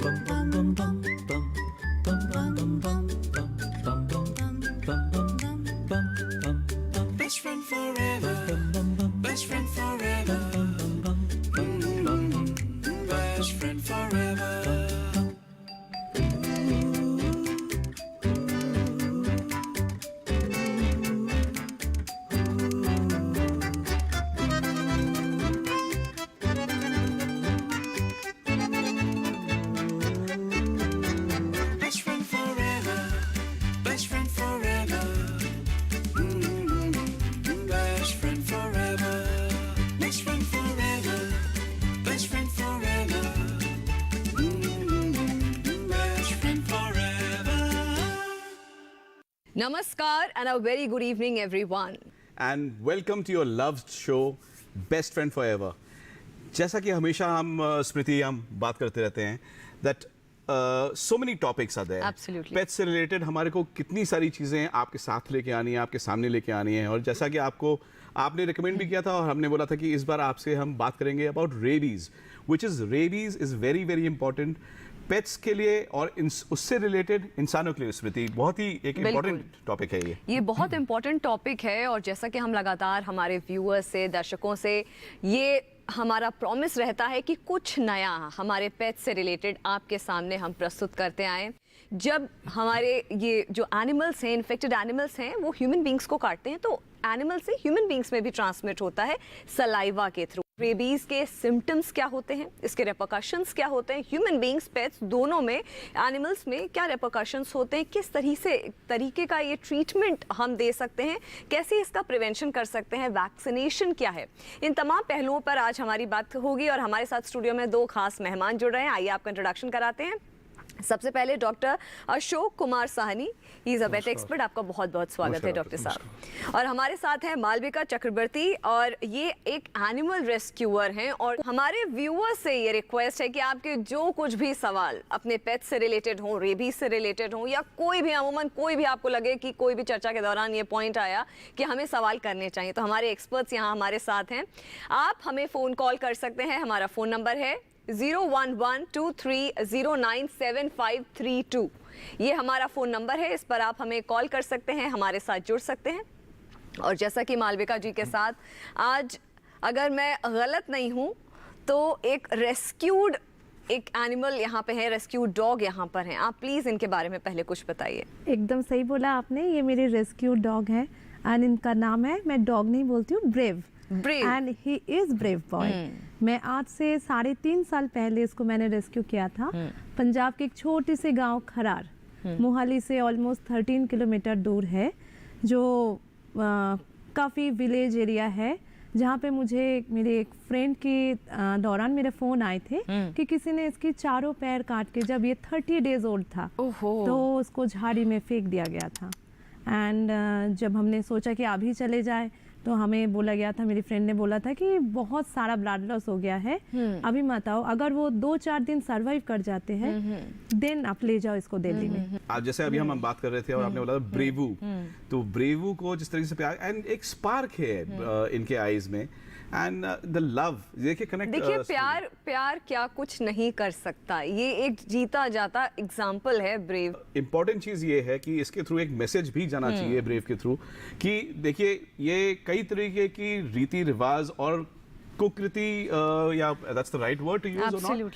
Best friend forever. Best friend forever. Best friend forever. Best friend forever. Best friend forever. Best friend forever. Best friend forever. Best friend forever. Best friend forever. Namaskar and a very good evening everyone. And welcome to your loved show best friend for ever. जैसा कि हमेशा हम स्मृति हम बात करते रहते हैं that so many topics are there. Absolutely. पेट से रिलेटेड हमारे को कितनी सारी चीज़ें आपके साथ लेके आनी है, आपके सामने लेके आनी है। और जैसा कि आपने रिकमेंड भी किया था और हमने बोला था कि इस बार आपसे हम बात करेंगे about rabies, which is rabies is very very important pets के लिए और उससे रिलेटेड इंसानों के लिए। स्मृति, बहुत ही एक इम्पॉर्टेंट टॉपिक है ये बहुत इंपॉर्टेंट टॉपिक है और जैसा कि हम लगातार हमारे व्यूअर्स से, दर्शकों से ये हमारा प्रॉमिस रहता है कि कुछ नया हमारे पेट से रिलेटेड आपके सामने हम प्रस्तुत करते आए। जब हमारे ये जो एनिमल्स हैं, इन्फेक्टेड एनिमल्स हैं, वो ह्यूमन बींग्स को काटते हैं तो एनिमल से ह्यूमन बींग्स में भी ट्रांसमिट होता है सलाइवा के थ्रू। रेबीज के सिम्टम्स क्या होते हैं, इसके रेपरकशंस क्या होते हैं, ह्यूमन बींग्स पेट्स दोनों में, एनिमल्स में क्या रेपरकशंस होते हैं, किस तरीके का ये ट्रीटमेंट हम दे सकते हैं, कैसे इसका प्रिवेंशन कर सकते हैं, वैक्सीनेशन क्या है, इन तमाम पहलुओं पर आज हमारी बात होगी। और हमारे साथ स्टूडियो में दो खास मेहमान जुड़ रहे हैं। आइए आपका इंट्रोडक्शन कराते हैं। सबसे पहले doctor Ashok Kumar Sahni, he is a pet expert. आपका बहुत बहुत स्वागत है डॉक्टर साहब। और हमारे साथ हैं मालविका चक्रवर्ती और ये एक एनिमल रेस्क्यूअर हैं। और हमारे व्यूअर्स से ये रिक्वेस्ट है कि आपके जो कुछ भी सवाल अपने पेट से रिलेटेड हो, रेबीज से रिलेटेड हो, या कोई भी अमूमन कोई भी आपको लगे कि कोई भी चर्चा के दौरान ये पॉइंट आया कि हमें सवाल करने चाहिए, तो हमारे एक्सपर्ट्स यहाँ हमारे साथ हैं। आप हमें फ़ोन कॉल कर सकते हैं। हमारा फ़ोन नंबर है 01123097532। ये हमारा फ़ोन नंबर है, इस पर आप हमें कॉल कर सकते हैं, हमारे साथ जुड़ सकते हैं। और जैसा कि मालविका जी के साथ आज, अगर मैं गलत नहीं हूँ तो एक रेस्क्यूड एक एनिमल यहाँ पे है, रेस्क्यूड डॉग यहाँ पर हैं। आप प्लीज़ इनके बारे में पहले कुछ बताइए। एकदम सही बोला आपने, ये मेरी रेस्क्यू डॉग है एंड इनका नाम है, मैं डॉग नहीं बोलती हूँ, brave and he is brave boy. मैं आज से 3.5 साल पहले इसको मैंने रेस्क्यू किया था। पंजाब के एक छोटे से गांव खरार, मोहाली से ऑलमोस्ट 13 किलोमीटर दूर है, जो काफ़ी विलेज एरिया है, जहाँ पे मुझे मेरे एक फ्रेंड के दौरान मेरे फ़ोन आए थे कि किसी ने इसकी चारों पैर काट के, जब ये 30 डेज ओल्ड था तो उसको झाड़ी में फेंक दिया गया था। एंड जब हमने सोचा कि अभी चले जाए तो हमें बोला गया था, मेरी फ्रेंड ने बोला था कि बहुत सारा ब्लड लॉस हो गया है, अभी मत आओ, अगर वो 2-4 दिन सरवाइव कर जाते हैं देन आप ले जाओ इसको दिल्ली में। आज जैसे अभी हम बात कर रहे थे और आपने बोला था ब्रेवू, तो ब्रेवू को जिस तरीके से प्यार एंड एक स्पार्क है इनके आईज में एंड द लव, देखिए कनेक्ट। देखिए प्यार क्या कुछ नहीं कर सकता, ये एक जीता जाता एग्जाम्पल है ब्रेव। इंपॉर्टेंट चीज ये है कि इसके थ्रू एक मैसेज भी जाना चाहिए ब्रेव के थ्रू कि देखिए ये कई तरीके की रीति रिवाज और कुकृति, या that's the right word to use और नॉट,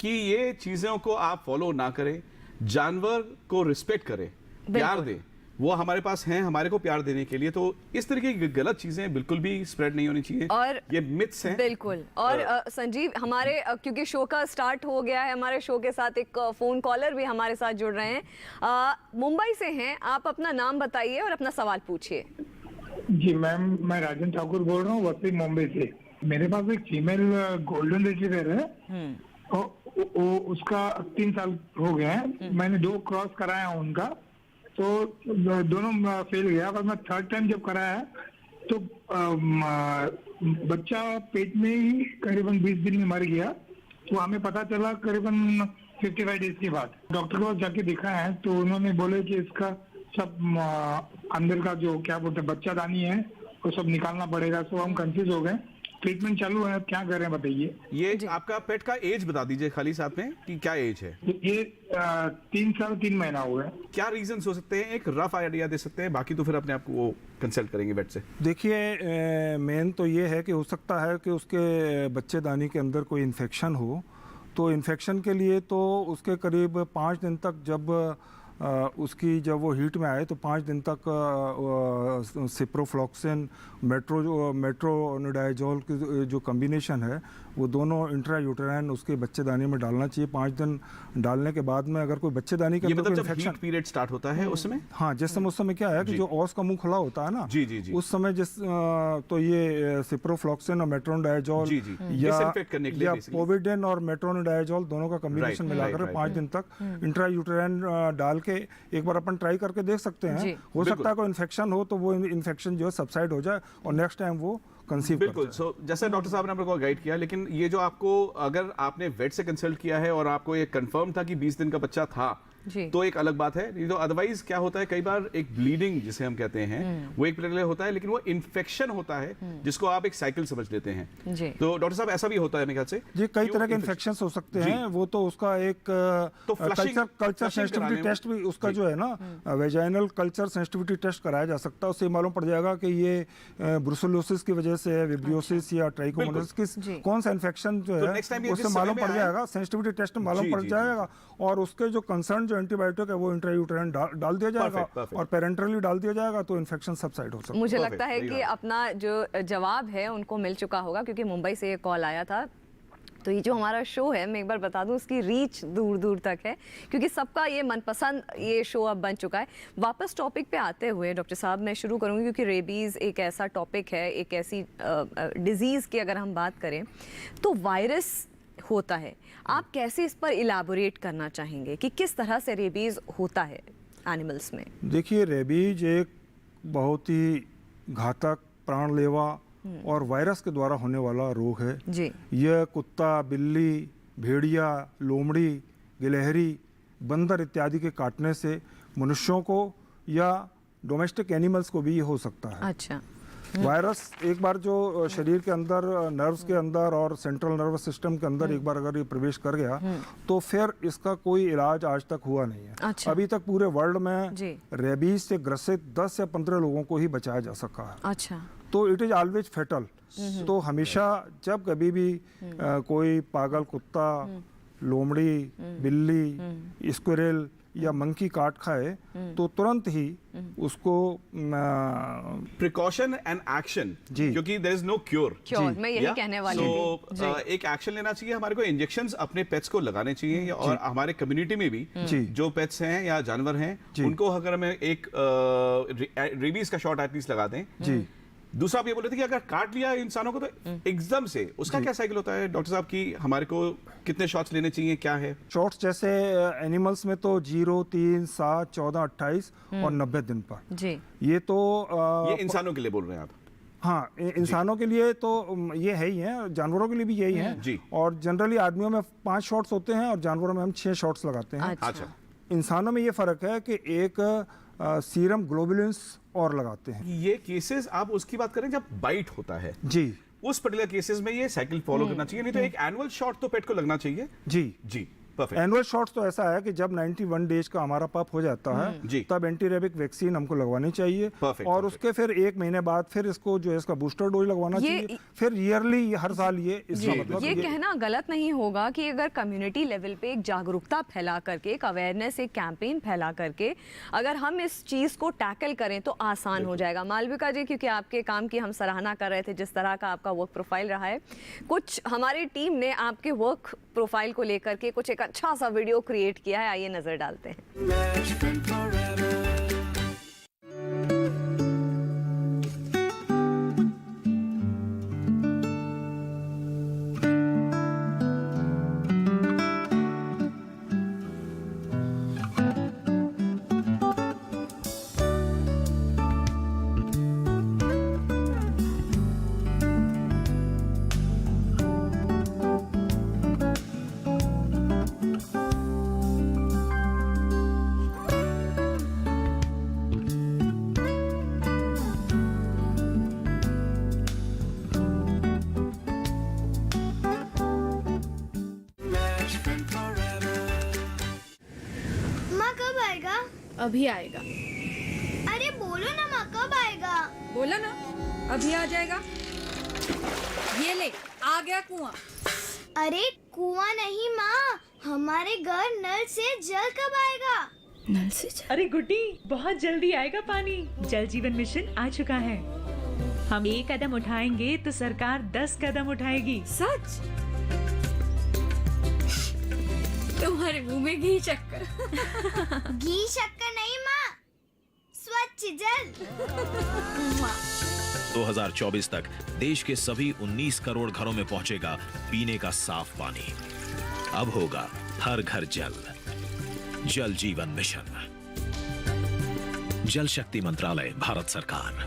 कि ये चीजों को आप फॉलो ना करें, जानवर को रिस्पेक्ट करें, प्यार दें। वो हमारे पास हैं हमारे को प्यार देने के लिए, तो इस तरह की गलत चीजें बिल्कुल भी स्प्रेड नहीं होनी चाहिए और ये मिथ्स हैं बिल्कुल। और संजीव, हमारे क्योंकि शो का स्टार्ट हो गया है, हमारे शो के साथ एक फोन कॉलर भी हमारे साथ जुड़ रहे हैं, मुंबई से हैं। आप अपना नाम बताइए और अपना सवाल पूछिए। जी मैम, मैं राजन ठाकुर बोल रहा हूँ वसी मुंबई से। मेरे पास एक फीमेल गोल्डन रिट्रीवर है और उसका 3 साल हो गए हैं। मैंने 2 क्रॉस कराया उनका, तो दोनों फेल गया, पर मैं 3rd टाइम जब कराया तो बच्चा पेट में ही करीबन 20 दिन में मर गया। तो हमें पता चला करीबन 55 डेज के बाद। डॉक्टर को जाके दिखाया है तो उन्होंने बोले कि इसका सब अंदर का जो क्या बोलते हैं बच्चादानी है वो सब निकालना पड़ेगा। तो हम कंफ्यूज हो गए। ट्रीटमेंट चालू है, क्या करें बताइए। ये आपका पेट का एज बता दीजिए खाली साथ में कि क्या एज है। ये 3 साल 3 महीना हो गया। क्या रीजन हो सकते हैं, एक रफ आइडिया दे सकते हैं, बाकी तो फिर अपने आप को वो कंसल्ट करेंगे वेट से। देखिए मेन तो ये है कि हो सकता है कि उसके बच्चेदानी के अंदर कोई इन्फेक्शन हो, तो इन्फेक्शन के लिए तो उसके करीब 5 दिन तक जब उसकी जब वो हीट में आए तो 5 दिन तक सिप्रोफ्लॉक्सिन मेट्रोनिडाइजोल की जो कम्बिनेशन है वो दोनों इंट्रायूटेराइन उसके बच्चेदानी में डालना चाहिए। 5 दिन डालने के बाद में अगर कोई बच्चेदानी के ये अंदर मतलब कोई जब इन्फेक्शन हीट पीरियड स्टार्ट होता है उसमें, हाँ जिस समय उस समय क्या है कि जो औस का मुंह खुला होता है ना, जी जी जी, उस समय जिस तो ये सिप्रोफ्लॉक्सिन और मेट्रोनिडाइजोल जी जी, या disinfect करने के लिए basically। पोविडेन और मेट्रोनिडाइजोल दोनों का कॉम्बिनेशन Right, मिलाकर right, 5 दिन तक इंट्रायूटेराइन डाल के एक बार अपन ट्राई करके देख सकते जी। हैं। हो सकता है कोई इन्फेक्शन हो तो वो इन्फेक्शन जो है सबसाइड हो जाए और नेक्स्ट टाइम वो कंसीव बिल्कुल। सो जैसे डॉक्टर साहब ने अपने को गाइड किया, लेकिन ये जो आपको अगर आपने वेट से कंसल्ट किया है और आपको ये कंफर्म था कि 20 दिन का बच्चा था, जी। तो एक अलग बात है। नहीं तो अदरवाइज क्या होता है, कई बार एक ब्लीडिंग जिसे हम कहते हैं वो एक प्रकार होता है, लेकिन वो इन्फेक्शन होता है जिसको आप एक साइकिल समझ लेते हैं। जी। तो डॉक्टर साहब ऐसा भी होता है मेरे ख्याल से जी, कई तरह के इन्फेक्शंस हो सकते हैं। वो तो उसका एक तो flushing कल्चर सेंसिटिविटी कराने में- टेस्ट भी उसका जो है ना वेजाइनल कल्चर सेंसिटिविटी टेस्ट कराया जा सकता है। उससे मालूम पड़ जाएगा कि ये ब्रुसेलोसिस की वजह से है, विब्रियोसिस या ट्राइकोमोनासिस जी। कौन सा इन्फेक्शन जो तो है next time ये उससे जिस मालूम समय पड़ में आए- जाएगा, सेंसिटिविटी टेस्ट में मालूम जी, पड़ जी, जाएगा और उसके जो कंसर्न जो एंटीबायोटिक है वो इंट्रायूटेराइन डाल दिया जाएगा Perfect, perfect। और पेरेंटरली डाल दिया जाएगा तो इन्फेक्शन सबसाइड हो सकता है। मुझे Perfect, लगता है very कि well। अपना जो जवाब है उनको मिल चुका होगा, क्योंकि मुंबई से ये कॉल आया था। तो ये जो हमारा शो है, मैं एक बार बता दूं, उसकी रीच दूर दूर तक है, क्योंकि सबका ये मनपसंद ये शो अब बन चुका है। वापस टॉपिक पे आते हुए डॉक्टर साहब मैं शुरू करूंगी, क्योंकि रेबीज़ एक ऐसा टॉपिक है, एक ऐसी डिजीज़ की अगर हम बात करें तो वायरस होता है। आप कैसे इस पर इलाबोरेट करना चाहेंगे कि किस तरह से रेबीज़ होता है एनिमल्स में? देखिए रेबीज एक बहुत ही घातक, प्राणलेवा और वायरस के द्वारा होने वाला रोग है। जी। यह कुत्ता, बिल्ली, भेड़िया, लोमड़ी, गिलहरी, बंदर इत्यादि के काटने से मनुष्यों को या डोमेस्टिक एनिमल्स को भी ये हो सकता है। अच्छा। वायरस एक बार जो शरीर के अंदर, नर्व्स के अंदर और सेंट्रल नर्वस सिस्टम के अंदर एक बार अगर ये प्रवेश कर गया तो फिर इसका कोई इलाज आज तक हुआ नहीं है। अच्छा। अभी तक पूरे वर्ल्ड में जी। रेबीज से ग्रसित 10 या 15 लोगों को ही बचाया जा सका है। अच्छा। तो इट इज ऑलवेज फेटल। तो हमेशा जब कभी भी कोई पागल कुत्ता, लोमड़ी, बिल्ली, स्क्विरल या मंकी काट खाए तो तुरंत ही उसको प्रिकॉशन एंड एक्शन, जी। क्योंकि देयर इज नो क्योर। मैं यही कहने वाली थी। तो एक एक्शन लेना चाहिए, हमारे को इंजेक्शंस अपने पेट्स को लगाने चाहिए, और हमारे कम्युनिटी में भी जी। जो पेट्स हैं या जानवर हैं उनको अगर हमें एक रेबीज का शॉट एटलीस्ट लगा दें। जी। दूसरा आप ये बोल रहे थे कि अगर काट लिया इंसानों को तो एकदम से उसका क्या साइकिल होता है डॉक्टर साहब, की हमारे को कितने शॉट्स लेने चाहिए, क्या है? शॉट्स जैसे एनिमल्स में तो 0, 3, 7, 14, 28 और 90 दिन पर। जी। ये तो ये इंसानों के लिए बोल रहे हैं आप? हाँ, इंसानों के लिए तो ये है ही है, जानवरों के लिए भी यही है। जी। और जनरली आदमियों में 5 शॉट्स होते हैं और जानवरों में हम 6 शॉट्स लगाते हैं। अच्छा। इंसानों में ये फर्क है कि एक सीरम ग्लोबुलिन्स और लगाते हैं। ये केसेस आप उसकी बात करें जब बाइट होता है, जी। उस पर्टिकुलर केसेस में ये साइकिल फॉलो करना चाहिए, नहीं तो एक एनुअल शॉट तो पेट को लगना चाहिए। जी जी, परफेक्ट। एनुअल शॉट्स तो ऐसा है कि जब 91 डेज का हमारा पप हो जाता है जी। तब एंटी रेबिक वैक्सीन हमको लगवानी चाहिए। Perfect, और perfect। उसके फिर 1 महीने बाद फिर इसको जो है इसका बूस्टर डोज लगवाना चाहिए। फिर ईयरली हर साल ये इसका मतलब ये कहना गलत नहीं होगा कि अगर कम्युनिटी लेवल पे एक जागरूकता फैला करके, एक अवेयरनेस, एक कैंपेन फैला करके अगर हम इस चीज़ को टैकल करें तो आसान हो जाएगा। मालविका जी, क्योंकि आपके काम की हम सराहना कर रहे थे, जिस तरह का आपका वर्क प्रोफाइल रहा है, कुछ हमारी टीम ने आपके वर्क प्रोफाइल को लेकर के कुछ एक अच्छा सा वीडियो क्रिएट किया है, आइए नजर डालते हैं। Best friend forever. best friend forever. माँ कब आएगा? अभी आएगा। अरे बोलो ना माँ कब आएगा? बोला ना अभी आ जाएगा। ये ले आ गया कुआं। अरे कुआं नहीं माँ, हमारे घर नल से जल कब आएगा? नल से जल। अरे गुड्डी, बहुत जल्दी आएगा पानी। जल जीवन मिशन आ चुका है। हम 1 कदम उठाएंगे तो सरकार 10 कदम उठाएगी। सच? तुम्हारे मुंह में घी चक्कर। घी शक्कर नहीं माँ, स्वच्छ जल। 2024 तक देश के सभी 19 करोड़ घरों में पहुंचेगा पीने का साफ पानी। अब होगा हर घर जल। जल जीवन मिशन, जल शक्ति मंत्रालय, भारत सरकार।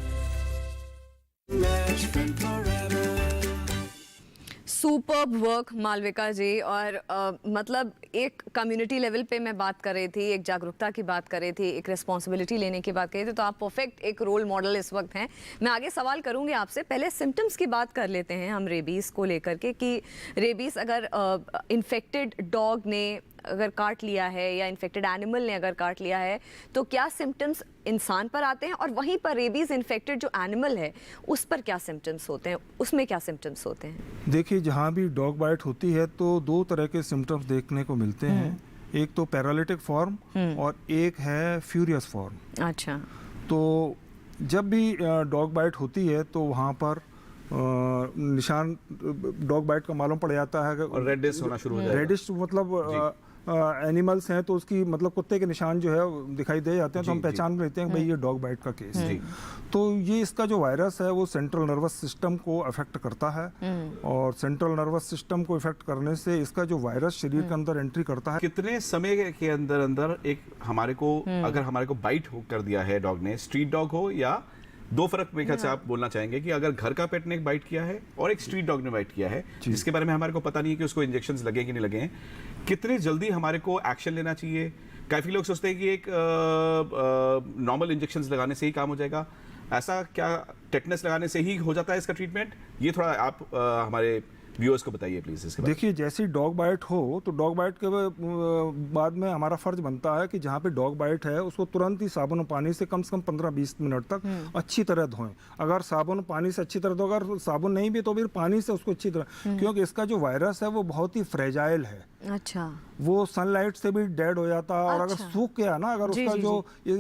Best friend forever. Superb work Malvika ji. और मतलब एक कम्युनिटी लेवल पे मैं बात कर रही थी, एक जागरूकता की बात कर रही थी, एक रिस्पॉन्सिबिलिटी लेने की बात कर रही थी, तो आप परफेक्ट एक रोल मॉडल इस वक्त हैं। मैं आगे सवाल करूंगी आपसे, पहले सिम्टम्स की बात कर लेते हैं हम रेबीज़ को लेकर के कि रेबीज़ अगर इन्फेक्टेड डॉग ने अगर काट लिया है या इन्फेक्टेड एनिमल ने अगर काट लिया है तो क्या सिम्टम्स इंसान पर आते हैं, और वहीं पर रेबीज़ इन्फेक्टेड जो एनिमल है उस पर क्या सिम्टम्स होते हैं, उसमें क्या सिम्टम्स होते हैं? देखिए, जहाँ भी डॉग बाइट होती है तो 2 तरह के सिम्टम्स देखने को मिलते हैं। एक तो पैरालिटिक फॉर्म और एक है फ्यूरियस फॉर्म। अच्छा। तो जब भी डॉग बाइट होती है तो वहाँ पर निशान डॉग बाइट का मालूम पड़ जाता है। और रेडिश होना शुरू हो जाएगा। रेडिश मतलब एनिमल्स हैं तो उसकी मतलब कुत्ते के निशान जो है वो दिखाई दे जाते हैं, तो हम पहचान लेते हैं भाई ये डॉग बाइट का केस है। तो ये इसका जो वायरस है वो सेंट्रल नर्वस सिस्टम को अफेक्ट करता है, और सेंट्रल नर्वस सिस्टम को इफेक्ट करने से इसका जो वायरस शरीर के अंदर एंट्री करता है। कितने समय के अंदर अंदर एक हमारे को अगर हमारे को बाइट कर दिया है डॉग ने, स्ट्रीट डॉग हो या 2 फर्क मेरे ख्याल से आप बोलना चाहेंगे कि अगर घर का पेट ने बाइट किया है और एक स्ट्रीट डॉग ने बाइट किया है जिसके बारे में हमारे को पता नहीं है कि उसको इंजेक्शंस लगे कि नहीं लगे हैं, कितने जल्दी हमारे को एक्शन लेना चाहिए? काफी लोग सोचते हैं कि एक नॉर्मल इंजेक्शंस लगाने से ही काम हो जाएगा, ऐसा क्या टेटनस लगाने से ही हो जाता है इसका ट्रीटमेंट? ये थोड़ा आप हमारे व्यूअर्स को बताइए प्लीज इसके बारे में। देखिए, जैसे डॉग बाइट हो तो डॉग बाइट के बाद में हमारा फर्ज बनता है कि जहाँ पे डॉग बाइट है उसको तुरंत ही साबुन और पानी से कम 15-20 मिनट तक अच्छी तरह धोएं। अगर साबुन और पानी से अच्छी तरह धो, अगर साबुन नहीं भी तो फिर पानी से उसको अच्छी तरह, क्योंकि इसका जो वायरस है वो बहुत ही फ्रेजाइल है। अच्छा। वो सनलाइट से भी डेड हो जाता है, और अगर सूख गया ना, अगर उसका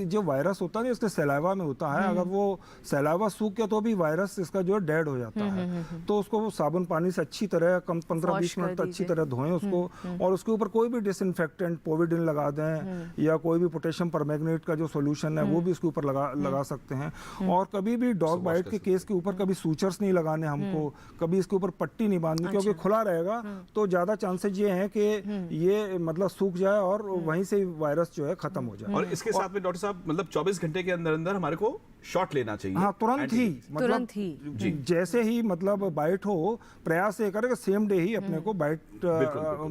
जो वायरस होता है इसके सैलावा में होता है, अगर वो सैलावा सूख गया तो भी वायरस इसका जो है डेड हो जाता है। तो उसको वो साबुन पानी से अच्छी तरह कम 15-20 मिनट तक अच्छी तरह धोएं उसको, और उसके ऊपर कोई भी डिसइंफेक्टेंट पोविडिन लगा दें या कोई भी पोटेशियम परमैंगनेट का जो सोल्यूशन है वो भी उसके ऊपर लगा सकते हैं। और कभी भी डॉग बाइट के केस के ऊपर कभी सूचर्स नहीं लगाने हमको, कभी इसके ऊपर पट्टी नहीं बांधनी, क्योंकि खुला रहेगा तो ज्यादा चांसेस ये हैं कि ये मतलब सूख जाए और वहीं से वायरस जो है खत्म हो जाए। और इसके साथ में डॉक्टर साहब मतलब 24 घंटे के अंदर अंदर हमारे को शॉट लेना चाहिए। हाँ, तुरंत ही जैसे ही मतलब बाइट हो, प्रयास ये करें कि सेम डे ही अपने को बाइट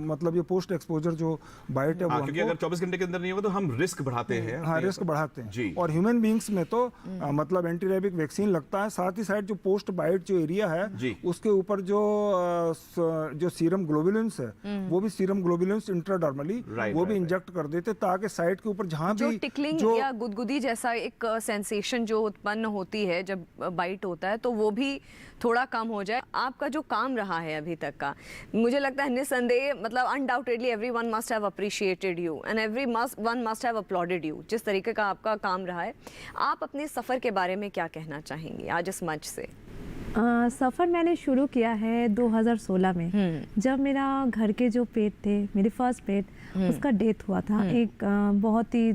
मतलब ये पोस्ट एक्सपोजर जो बाइट है वो, क्योंकि अगर 24 घंटे के अंदर नहीं होगा तो हम रिस्क बढ़ाते हैं। हाँ, रिस्क बढ़ाते हैं। और ह्यूमन बींग्स में तो मतलब एंटी रेबिक वैक्सीन लगता है, साथ ही साथ जो पोस्ट बाइट जो एरिया है उसके ऊपर जो सीरम ग्लोबुलिन्स है वो भी सीरम ग्लोबुलिन्स इंट्राडर्मली वो भी इंजेक्ट कर देते, ताकि साइड के ऊपर जहाँ भी टिकलिंग या गुदगुदी जैसा एक सेंसेशन जो उत्पन्न होती है जब बाइट होता है तो वो भी थोड़ा कम हो जाए। आपका जो काम रहा है अभी तक का, मुझे लगता है निस्संदेह मतलब undoubtedly everyone must have appreciated you and everyone must have uploaded you, जिस तरीके का आपका काम रहा है। आप अपने सफ़र के बारे में क्या कहना चाहेंगे आज इस मंच से? सफ़र मैंने शुरू किया है 2016 में, जब मेरा घर के जो पेट थे, मेरे फर्स्ट पेट, उसका डेथ हुआ था। एक बहुत ही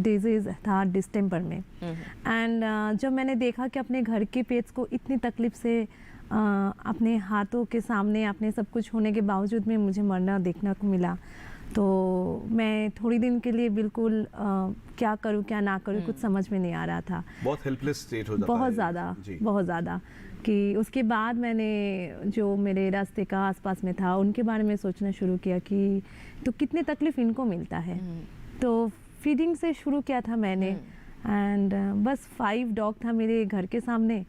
डिजीज़ था डिस्टेम्पर में। एंड जब मैंने देखा कि अपने घर के पेट्स को इतनी तकलीफ़ से अपने हाथों के सामने अपने सब कुछ होने के बावजूद में मुझे मरना देखने को मिला, तो मैं थोड़ी दिन के लिए बिल्कुल क्या करूं क्या ना करूं कुछ समझ में नहीं आ रहा था। बहुत हेल्पलेस स्टेट हो जाता बहुत है। ज़्यादा, बहुत ज़्यादा। कि उसके बाद मैंने जो मेरे रास्ते का आसपास में था उनके बारे में सोचना शुरू किया कि तो कितने तकलीफ़ इनको मिलता है। तो फीडिंग से शुरू किया था मैंने, एंड बस 5 डॉग था मेरे घर के सामने,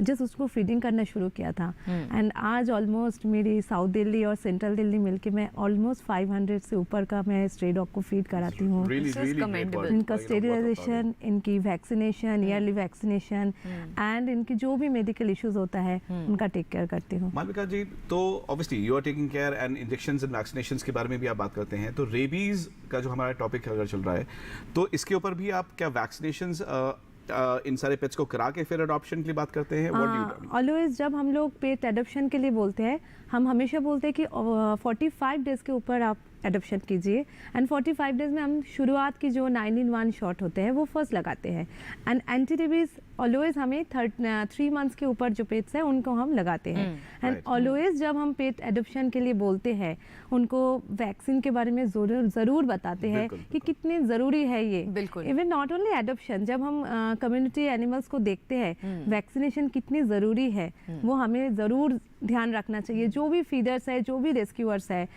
जस्ट उसको फीडिंग करना शुरू किया था। एंड आज ऑलमोस्ट मेरी साउथ दिल्ली और सेंट्रल दिल्ली मिलके मैं ऑलमोस्ट 500 से ऊपर का मैं स्ट्रे डॉग को फीड कराती हूँ। इनका स्टेरिलाइजेशन, इनकी वैक्सीनेशन, ईयरली वैक्सीनेशन एंड इनकी जो भी मेडिकल इश्यूज होता है उनका टेक केयर करती हूँ। मालविका जी, तो obviously you are taking care and injections and vaccinations के बारे में भी आप बात करते हैं, तो रेबीज का जो हमारा टॉपिक अगर चल रहा है तो इसके ऊपर भी आप क्या वैक्सीनेशंस इन सारे पेट्स को करा के फिर अडॉप्शन की बात करते हैं? ऑलवेज जब हम लोग पेट एडॉप्शन के लिए बोलते हैं, हम हमेशा बोलते हैं कि 45 डेज के ऊपर आप एडॉप्शन कीजिए। एंड 45 डेज में हम शुरुआत की जो 9-in-1 शॉट होते हैं वो फर्स्ट लगाते हैं। एंड एंटी रेबीज ऑलवेज हमें 3 मंथ्स के ऊपर जो पेट्स हैं उनको हम लगाते हैं। एंड ऑलवेज जब हम पेट एडॉप्शन के लिए बोलते हैं उनको वैक्सीन के बारे में ज़रूर बताते हैं कि कितने ज़रूरी है ये। इवन नॉट ओनली एडॉप्शन, जब हम कम्युनिटी एनिमल्स को देखते हैं वैक्सीनेशन कितनी ज़रूरी है वो हमें ज़रूर ध्यान रखना चाहिए। जो भी फीडर्स है, जो भी रेस्क्यूअर्स है,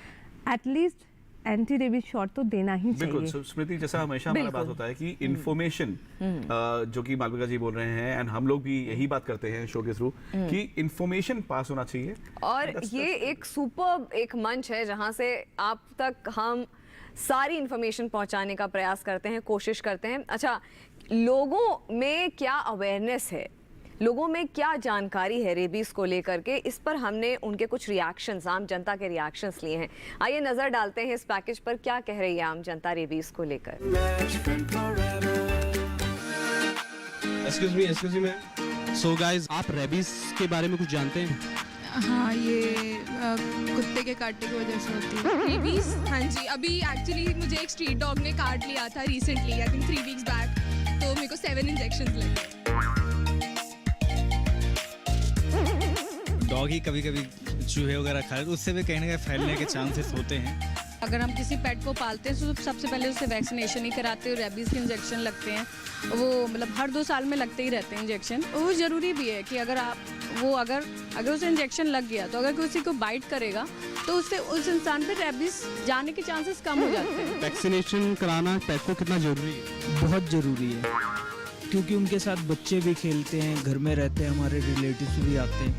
एटलीस्ट एंटी रेबीज शॉट तो देना ही चाहिए। बिल्कुल स्मृति, जैसा हमेशा हमारा बात होता है कि इन्फॉर्मेशन जो कि मालविका जी बोल रहे हैं एंड हम लोग भी यही बात करते हैं शो के थ्रू कि इन्फॉर्मेशन पास होना चाहिए। और ये एक सुपर एक मंच है जहां से आप तक हम सारी इन्फॉर्मेशन पहुंचाने का प्रयास करते हैं, कोशिश करते हैं। अच्छा, लोगों में क्या अवेयरनेस है, लोगों में क्या जानकारी है रेबीज को लेकर के, इस पर हमने उनके कुछ रिएक्शंस, आम जनता के रिएक्शंस लिए हैं। आइए नजर डालते हैं इस पैकेज पर, क्या कह रही है आम जनता रेबीज को लेकर। Excuse me ma'am. So guys, आप रेबीज के बारे में कुछ जानते हैं? हाँ, ये कुत्ते के काटने की वजह से होती है रेबीज। हाँ जी, अभी एक्चुअली मुझे एक स्ट्रीट डॉग ने काट लिया था recently, I think 3 weeks back, तो मेरे को 7 इंजेक्शंस लगे। डॉग ही कभी कभी चूहे वगैरह खा लेते, उससे भी कहीं ना कहीं फैलने के चांसेस होते हैं। अगर हम किसी पेट को पालते हैं तो सबसे पहले उससे वैक्सीनेशन ही कराते हैं, रेबीज़ के इंजेक्शन लगते हैं। वो मतलब हर 2 साल में लगते ही रहते हैं इंजेक्शन। वो ज़रूरी भी है कि अगर उसे इंजेक्शन लग गया तो अगर किसी को बाइट करेगा तो उससे उस इंसान पे रेबीज़ जाने के चांसेस कम हो जाते हैं। वैक्सीनेशन कराना पेट को कितना ज़रूरी है? बहुत ज़रूरी है, क्योंकि उनके साथ बच्चे भी खेलते हैं, घर में रहते हैं, हमारे रिलेटिव्स भी आते हैं,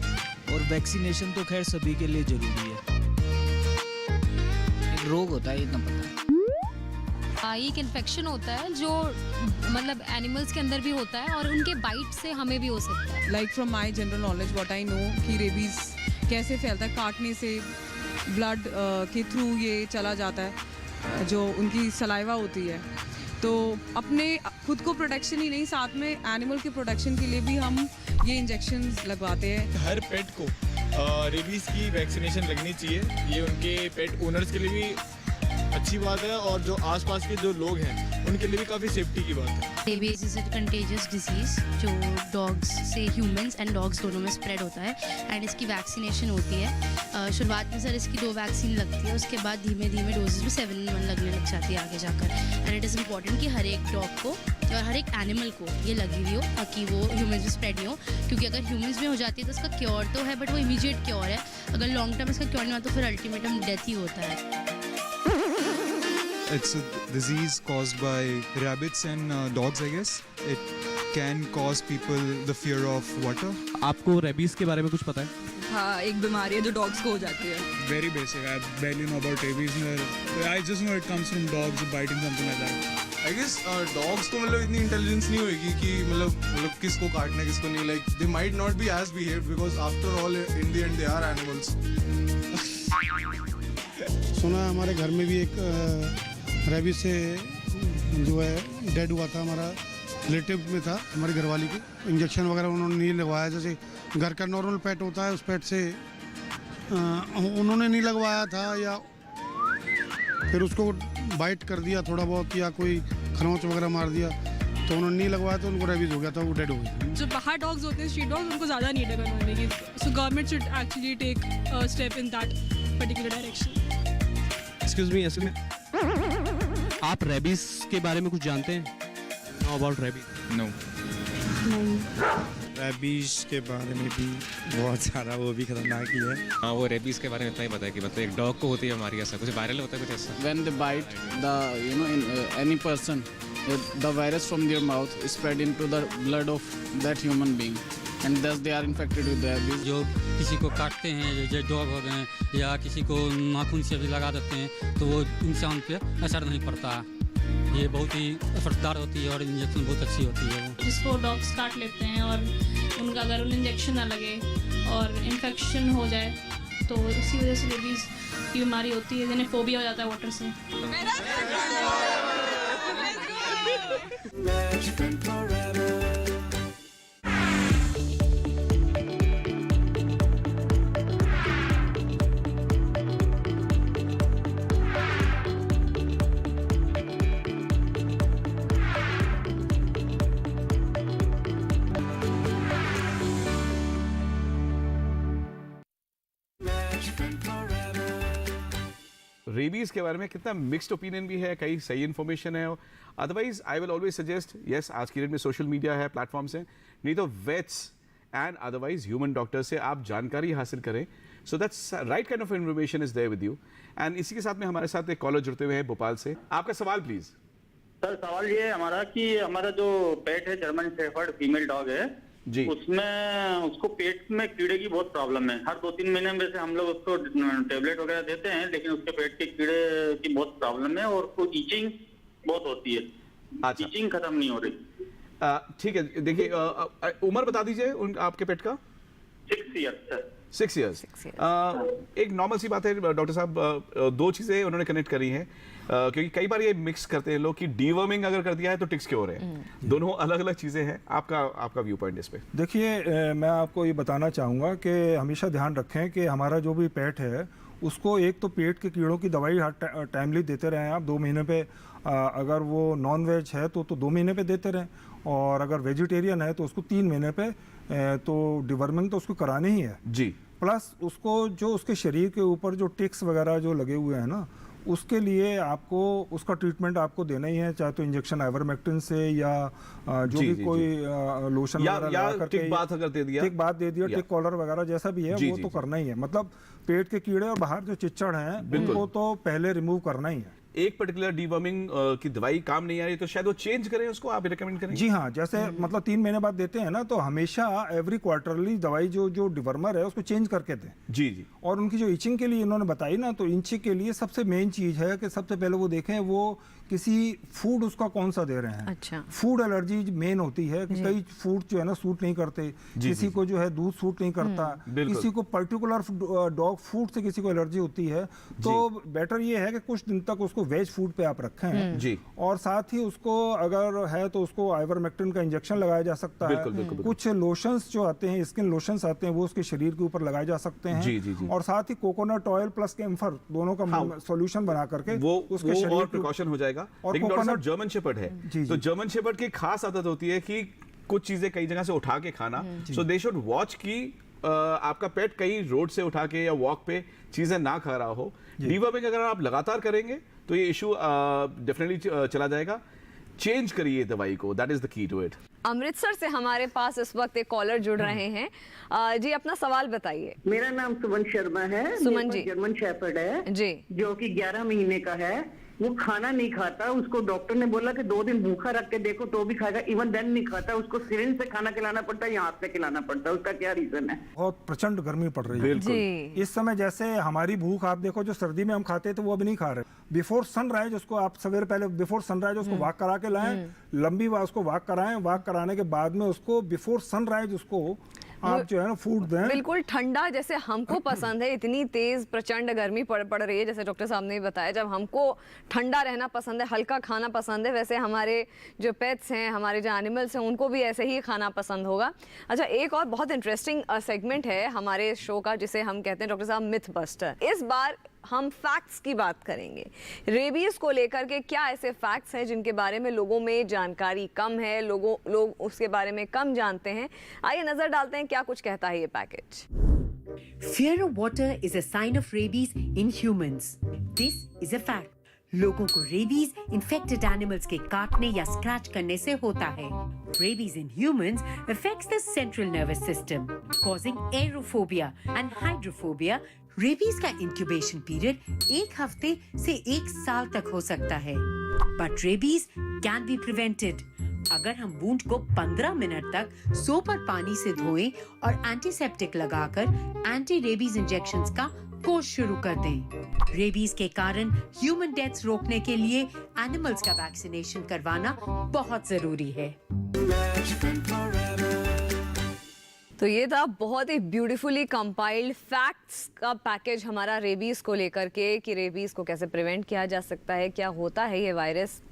और वैक्सीनेशन तो खैर सभी के लिए ज़रूरी है। एक रोग होता है, इतना पता है। एक इन्फेक्शन होता है जो मतलब एनिमल्स के अंदर भी होता है और उनके बाइट से हमें भी हो सकता है। Like from my general knowledge what I know कि रेबीज़ कैसे फैलता है, काटने से ब्लड के थ्रू ये चला जाता है, जो उनकी सलाइवा होती है। तो अपने खुद को प्रोटेक्शन ही नहीं, साथ में एनिमल के प्रोटेक्शन के लिए भी हम ये इंजेक्शंस लगवाते हैं। हर पेट को रेबीज़ की वैक्सीनेशन लगनी चाहिए, ये उनके पेट ओनर्स के लिए भी अच्छी बात है और जो आसपास के जो लोग हैं उनके लिए भी काफ़ी सेफ्टी की बात है। Rabies is a contagious disease जो डॉग्स से ह्यूमंस एंड डॉग्स दोनों में स्प्रेड होता है एंड इसकी वैक्सीनेशन होती है। शुरुआत में सर इसकी 2 वैक्सीन लगती है, उसके बाद धीमे धीमे डोजेज में 7-in-1 लगने लग जाती है आगे जाकर। एंड इट इज़ इम्पॉर्टेंट कि हर एक डॉग को और हर एक एनिमल को ये लगी हुई हो ताकि वो ह्यूमंस में स्प्रेड नहीं हो, क्योंकि अगर ह्यूमंस में हो जाती है तो इसका क्योर तो है बट वो इमीडिएट क्योर है, अगर लॉन्ग टर्म इसका क्योर नहीं हुआ तो फिर अल्टीमेटम डेथ ही होता है। It's a disease caused by rabbits and dogs, I guess. It can cause people the fear of water. आपको रेबीज के बारे में कुछ पता है? हाँ, एक बीमारी है जो डॉग्स को हो जाती है। Very basic. I barely know about rabies. I just know it comes from dogs biting, something like that. I guess dogs को मतलब इतनी इंटेलिजेंस नहीं होगी कि मतलब किसको काटना किसको नहीं, like they might not be as behaved because after all in the end they are animals. सुना हमारे घर में भी एक रेबीज से जो है डेड हुआ था, हमारा रिलेटिव में था, हमारी घरवाली की। इंजेक्शन वगैरह उन्होंने नहीं लगवाया, जैसे घर का नॉर्मल पेट होता है उस पेट से उन्होंने नहीं लगवाया था, या फिर उसको बाइट कर दिया थोड़ा बहुत या कोई खरोंच वगैरह मार दिया तो उन्होंने नहीं लगवाया तो उनको रेबीज हो गया था, वो डेड हो गई। जो बाहर डॉग्स होते हैं, स्ट्रीट डॉग्स, उनको ज़्यादा नीड है बनवाने की, so government should actually take step in that particular direction. Excuse me, आप रेबीज के बारे में कुछ जानते हैं? Know about rabies? No. Rabies के बारे में भी बहुत सारा वो भी खतरनाक ही है। हाँ, वो रेबीज के बारे में इतना ही पता है कि मतलब एक डॉग को होती है हमारी, ऐसा कुछ वायरल होता है कुछ ऐसा। When they bite the in any person, the virus from their mouth is spread into the blood of that human being. and thus they are infected with rabies. जो किसी को काटते हैं, जैसे डॉग हो गए या किसी को नाखून से भी लगा देते हैं तो वो इंसान पे असर नहीं पड़ता। ये बहुत ही असरदार होती है और इंजेक्शन बहुत अच्छी होती है। वो जिसको डॉग्स काट लेते हैं और उनका अगर उन्हें इंजेक्शन ना लगे और इन्फेक्शन हो जाए तो इसी वजह से रेबीज़ की बीमारी होती है, जिन्हें फोबिया हो जाता है वाटर से। Best friend forever. रेबीज के बारे में कितना मिक्स्ड ओपिनियन भी है, कई सही इन्फॉर्मेशन है। Otherwise I will always suggest, yes आज की डेट में सोशल मीडिया है, प्लेटफॉर्म्स हैं, नहीं तो vets and otherwise human doctor से आप जानकारी हासिल करें। So that's right kind of information is there with you. And इसी के साथ में हमारे साथ एक कॉलर जुड़ते हुए हैं भोपाल से। आपका सवाल प्लीज। सर सवाल ये है हमारा कि हमारा जो पेट है जर्मन शेफर्ड फीमेल डॉग है जी, उसमें उसको पेट में कीड़े की बहुत प्रॉब्लम है। हर 2-3 महीने में से हम लोग उसको टेबलेट वगैरह देते हैं, लेकिन उसके पेट के कीड़े की बहुत प्रॉब्लम है और उसको ईचिंग बहुत होती है। अच्छा, ईचिंग खत्म नहीं हो रही। ठीक है, देखिए उम्र बता दीजिए आपके पेट का। 6 ईयर्स सर। 6 ईयर्स। एक नॉर्मल सी बात है डॉक्टर साहब, दो चीजें उन्होंने कनेक्ट करी हैं, क्योंकि कई बार ये मिक्स करते हैं लोग कि डीवर्मिंग अगर कर दिया है तो टिक्स क्यों हो रहे हैं। दोनों अलग अलग चीजें हैं। आपका व्यू पॉइंट इस पे। देखिए मैं आपको ये बताना चाहूँगा कि हमेशा ध्यान रखें कि हमारा जो भी पेट है उसको एक तो पेट के कीड़ों की दवाई हर टाइमली देते रहें आप 2 महीने पे। अगर वो नॉन वेज है तो 2 महीने पे देते रहें, और अगर वेजिटेरियन है तो उसको 3 महीने पे तो डिवर्मिंग तो उसको करानी ही है जी। प्लस उसको जो उसके शरीर के ऊपर जो टिक्स वगैरह जो लगे हुए हैं ना, उसके आपको उसका ट्रीटमेंट आपको देना ही है, चाहे तो इंजेक्शन आइवरमेक्टिन से या जो जी, भी जी, कोई लोशन वगैरह लगा करके टिक बात अगर दे दिया, टिक बात दे दिया, टिक कॉलर वगैरह जैसा भी है वो तो करना ही है। मतलब पेट के कीड़े और बाहर जो चिच्चड़ हैं उनको तो पहले रिमूव करना ही है। एक पर्टिकुलर डीवर्मिंग की दवाई काम नहीं आ रही तो शायद वो चेंज करें, उसको आप रिकमेंड करें। जी हाँ, जैसे मतलब 3 महीने बाद देते हैं ना, तो हमेशा एवरी क्वार्टरली दवाई जो डिवर्मर है उसको चेंज करके दें। जी जी। और उनकी जो इचिंग के लिए इन्होंने बताई ना, तो इचिंग के लिए सबसे मेन चीज है कि सबसे पहले वो देखें वो किसी फूड उसका कौन सा दे रहे हैं। अच्छा। फूड एलर्जी मेन होती है कि कई फूड जो है ना सूट नहीं करते, किसी को जो है दूध सूट नहीं करता, किसी को पर्टिकुलर डॉग फूड से किसी को एलर्जी होती है। तो बेटर ये है कि कुछ दिन तक उसको वेज फूड पे आप रखें जी। और साथ ही उसको अगर है तो उसको आइवरमेक्टिन का इंजेक्शन लगाया जा सकता है। बिल्कुल। कुछ लोशंस जो आते हैं, स्किन लोशंस आते हैं, वो उसके शरीर के ऊपर लगाए जा सकते हैं। जी, जी, जी। और साथ ही कोकोनट ऑयल प्लस कैम्फर दोनों का सॉल्यूशन बना करके वो उसके शरीर और प्रिकॉशन हो जाएगा। और लेकिन डॉक्टर साहब कोकोनट जर्मन शेपर्ड है तो जर्मन शेपर्ड की खास आदत होती है कि कुछ चीजें कई जगह से उठा के खाना। सो दे शुड वॉच की आपका पेट कहीं रोड से उठा के या वॉक पे चीजें ना खा रहा हो। डीवर्मिंग अगर आप लगातार करेंगे तो ये इशू डेफिनेटली चला जाएगा। चेंज करिए दवाई को, that is the key to it. Amritsar से हमारे पास इस वक्त एक कॉलर जुड़ रहे हैं। जी अपना सवाल बताइए। मेरा नाम सुमन शर्मा है। सुमन जी। जर्मन शेफर्ड है जी, जो कि 11 महीने का है। वो खाना नहीं खाता, उसको डॉक्टर ने बोला कि 2 दिन भूखा रख के देखो तो भी खाएगा, इवन देन नहीं खाता। उसको सिरिंज से खाना खिलाना पड़ता है या हाथ से खिलाना पड़ता है। उसका क्या रीजन है? बहुत प्रचंड गर्मी पड़ रही है जी। इस समय। जैसे हमारी भूख आप देखो, जो सर्दी में हम खाते थे वो अभी नहीं खा रहे। बिफोर सनराइज उसको आप सवेरे पहले बिफोर सनराइज उसको वॉक करा के लाएं, लंबी उसको वॉक कराएं, वॉक कराने के बाद में उसको बिफोर सनराइज उसको आप जो है ना फूड दें। बिल्कुल ठंडा जैसे हमको पसंद है, इतनी तेज प्रचंड गर्मी पड़ रही है, जैसे डॉक्टर साहब ने बताया, जब हमको ठंडा रहना पसंद है, हल्का खाना पसंद है, वैसे हमारे जो पेट्स हैं, हमारे जो एनिमल्स हैं, उनको भी ऐसे ही खाना पसंद होगा। अच्छा, एक और बहुत इंटरेस्टिंग सेगमेंट है हमारे शो का जिसे हम कहते हैं डॉक्टर साहब मिथ बस्टर। इस बार हम फैक्ट्स की बात करेंगे। रेबीज को लेकर के क्या ऐसे फैक्ट्स हैं जिनके बारे में लोगों में जानकारी कम है, लोग उसके बारे में कम जानते हैं। आइए नजर डालते हैं क्या कुछ कहता है ये package. Fear of water is a sign of rabies in humans. This is a fact. लोगों को रेबीज इन्फेक्टेड एनिमल्स के काटने या स्क्रैच करने से होता है। Rabies in humans affects the central nervous system, causing aerophobia and hydrophobia. Rabies का इंक्यूबेशन पीरियड 1 हफ्ते से 1 साल तक हो सकता है। But rabies can be prevented. अगर हम वुंड को 15 मिनट तक सोप और पानी से धोएं और एंटीसेप्टिक लगाकर एंटी रेबीज इंजेक्शंस का कोर्स शुरू कर दें। रेबीज के कारण ह्यूमन डेथ्स रोकने के लिए एनिमल्स का वैक्सीनेशन करवाना बहुत जरूरी है। तो ये था बहुत ही ब्यूटीफुली कंपाइल्ड फैक्ट्स का पैकेज हमारा रेबीज को लेकर के, कि रेबीज को कैसे प्रिवेंट किया जा सकता है, क्या होता है ये वायरस,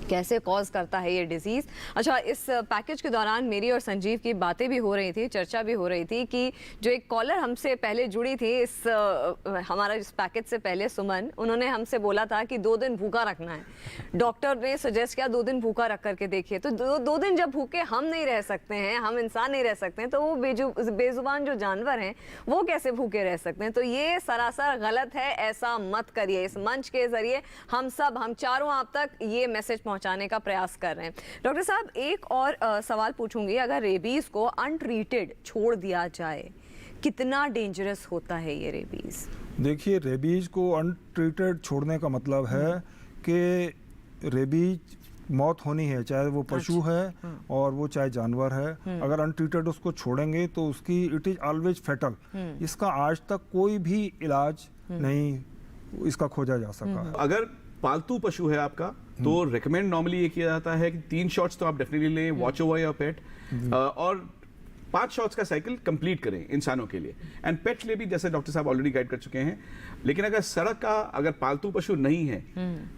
कैसे कॉज करता है ये डिजीज़। अच्छा, इस पैकेज के दौरान मेरी और संजीव की बातें भी हो रही थी, चर्चा भी हो रही थी कि जो एक कॉलर हमसे पहले जुड़ी थी इस हमारा इस पैकेज से पहले, सुमन, उन्होंने हमसे बोला था कि 2 दिन भूखा रखना है। डॉक्टर ने सजेस्ट किया 2 दिन भूखा रख करके देखिए। तो 2 दिन जब भूखे हम नहीं रह सकते हैं, हम इंसान नहीं रह सकते हैं, तो वो बेजुबान जो जानवर हैं वो कैसे भूखे रह सकते हैं? तो ये सरासर गलत है, ऐसा मत करिए। इस मंच के जरिए हम चारों आप तक ये मैसेज पहुंचाने का प्रयास कर रहे हैं। डॉक्टर साहब, एक और सवाल पूछूंगी, अगर रेबीज को अनट्रीटेड छोड़ दिया जाए, कितना डेंजरस होता है ये रेबीज? देखिए, रेबीज को अनट्रीटेड छोड़ने का मतलब है कि रेबीज मौत होनी है, चाहे वो पशु है और वो चाहे जानवर है। अगर अनट्रीटेड उसको छोड़ेंगे तो उसकी इट इज ऑलवेज फेटल। इसका आज तक कोई भी इलाज नहीं इसका खोजा जा सका। अगर पालतू पशु है आपका तो रिकमेंड नॉर्मली ये किया जाता है कि 3 शॉट्स तो आप डेफिनेटली लें, वॉच ओवर योर पेट, और 5 शॉट्स का साइकिल कंप्लीट करें इंसानों के लिए। एंड पेट के लिए भी, जैसे डॉक्टर साहब ऑलरेडी गाइड कर चुके हैं। लेकिन अगर सड़क का अगर पालतू पशु नहीं है,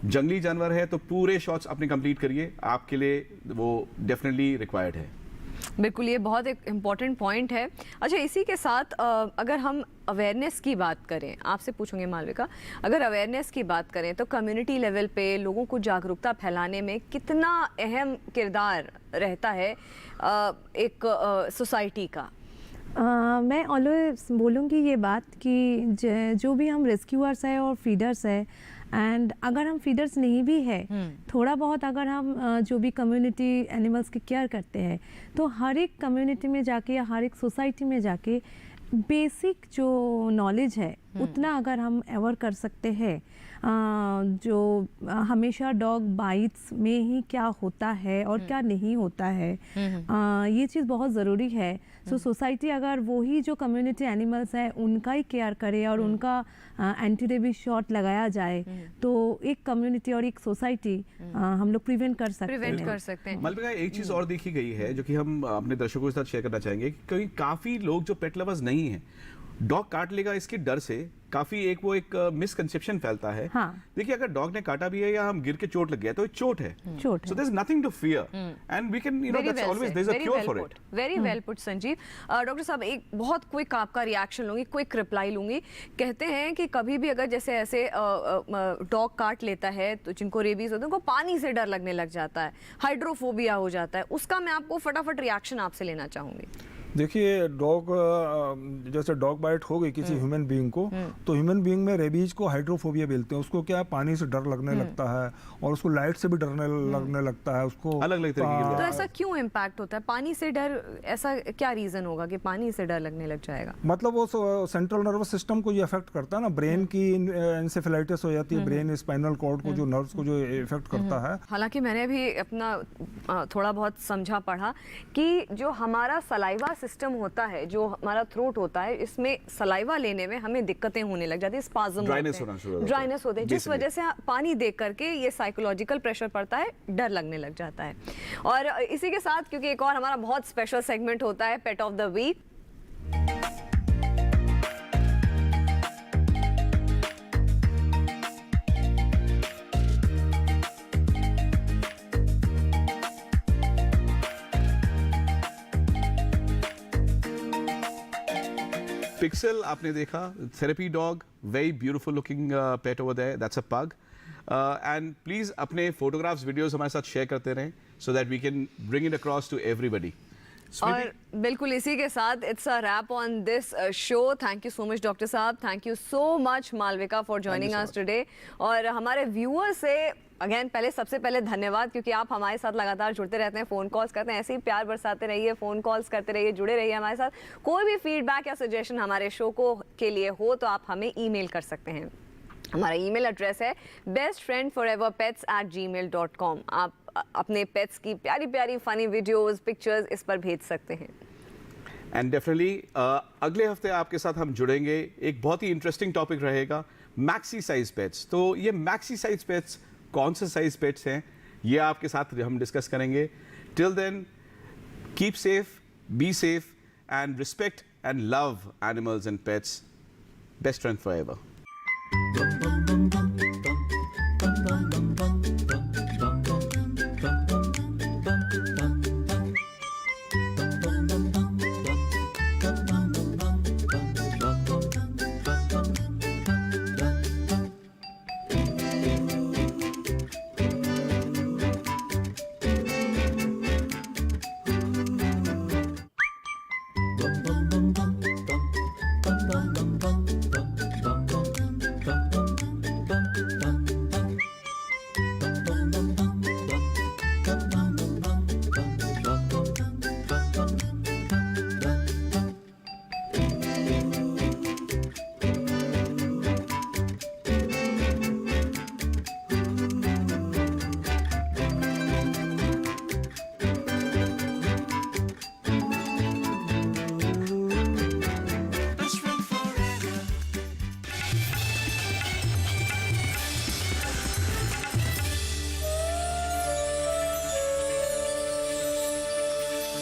जंगली जानवर है, तो पूरे शॉट्स अपने कंप्लीट करिए, आपके लिए वो डेफिनेटली रिक्वायर्ड है। बिल्कुल, ये बहुत एक इम्पॉर्टेंट पॉइंट है। अच्छा, इसी के साथ अगर हम अवेयरनेस की बात करें, आपसे पूछूंगे मालविका, अगर अवेयरनेस की बात करें तो कम्युनिटी लेवल पे लोगों को जागरूकता फैलाने में कितना अहम किरदार रहता है एक सोसाइटी का? मैं ऑलवेज बोलूँगी ये बात कि जो भी हम रेस्क्यूअर्स हैं और फीडर्स हैं, एंड अगर हम फीडर्स नहीं भी है, थोड़ा बहुत अगर हम जो भी कम्युनिटी एनिमल्स की केयर करते हैं, तो हर एक कम्युनिटी में जाके या हर एक सोसाइटी में जाके बेसिक जो नॉलेज है उतना अगर हम एवर कर सकते हैं, जो हमेशा डॉग बाइट्स में ही क्या होता है और क्या नहीं होता है, ये चीज़ बहुत ज़रूरी है। सो सोसाइटी अगर वही जो कम्युनिटी एनिमल्स हैं उनका ही केयर करे और उनका एंटी रेबीज शॉट लगाया जाए, तो एक कम्युनिटी और एक सोसाइटी हम लोग प्रिवेंट कर सकते हैं। मलबिका, एक चीज़ और देखी गई है जो कि हम अपने दर्शकों के साथ शेयर करना चाहेंगे कि काफ़ी लोग जो पेट लवर्स नहीं हैं, डॉग काट लेगा इसके डर से काफी एक मिसकंसेप्शन फैलता है। देखिए, अगर डॉग ने काटा भी है या हम गिर के चोट लग गया तो चोट है, so there is nothing to fear and we can that's always there is a cure for it. Very well put Sanjeev. Doctor साहब, एक बहुत क्विक आपका रिएक्शन लूंगी, क्विक रिप्लाई लूंगी। कहते हैं कि कभी भी अगर जैसे ऐसे डॉग काट लेता है तो जिनको रेबीज होते हैं उनको पानी से डर लगने लग जाता है, हाइड्रोफोबिया हो जाता है, उसका मैं आपको फटाफट रिएक्शन आपसे लेना चाहूंगी। देखिए, डॉग जैसे डॉग बाइट हो गई किसी ह्यूमन बीइंग को, तो ह्यूमन बीइंग में रेबीज को हाइड्रोफोबिया बोलते हैं। उसको क्या है, पानी से डर लगने लगता है और उसको लाइट से भी डरने लगने लगता है, उसको अलग-अलग तरीके के। तो ऐसा क्यों इम्पैक्ट होता है पानी से डर? ऐसा क्या रीजन होगा कि पानी से डर लगने लग जाएगा? मतलब वो सेंट्रल नर्वस सिस्टम को ये अफेक्ट करता है ना, ब्रेन की एंसेफेलाइटिस हो जाती है, ब्रेन स्पाइनल कॉर्ड को जो नर्व्स को जो इफेक्ट करता है। हालांकि मैंने भी अपना थोड़ा बहुत समझा पढ़ा कि जो हमारा सलाइवा सिस्टम होता है, जो हमारा थ्रोट होता है, इसमें सलाइवा लेने में हमें दिक्कतें होने लग जाती है, स्पाज्म ड्राइनेस होते हैं, जिस वजह से पानी देख करके ये साइकोलॉजिकल प्रेशर पड़ता है, डर लगने लग जाता है। और इसी के साथ, क्योंकि एक और हमारा बहुत स्पेशल सेगमेंट होता है pet of the week, Pixel आपने देखा, therapy dog, very beautiful looking pet over there, that's a pug. And please अपने फोटोग्राफ्स, वीडियोस हमारे साथ शेयर करते रहें so that we can bring it across to everybody. और बिल्कुल इसी के साथ it's a wrap on this show. Thank you so much doctor साहब, thank you so much Malvika for joining us today. और हमारे व्यूअर्स से अगेन सबसे पहले धन्यवाद, क्योंकि आप हमारे साथ लगातार जुड़ते रहते हैं, फ़ोन कॉल्स करते हैं, ऐसे ही प्यार बरसाते रहिए, फ़ोन कॉल्स करते रहिए, जुड़े रहिए हमारे साथ। कोई भी फीडबैक या सजेशन हमारे शो को के लिए हो तो आप हमें ईमेल कर सकते हैं। हमारा ईमेल एड्रेस है bestfriendforeverpets@gmail.com। आप अपने पेट्स की प्यारी प्यारी फनी वीडियोस, पिक्चर्स इस पर भेज सकते हैं। एंड डेफिनेटली अगले हफ्ते आपके साथ हम जुड़ेंगे, एक बहुत ही इंटरेस्टिंग टॉपिक रहेगा, मैक्सी साइज पेट्स। तो ये मैक्सी साइज पेट्स कौन से साइज पेट्स हैं, ये आपके साथ हम डिस्कस करेंगे। Till then, keep safe, be safe and respect and love animals and pets. Best friend forever.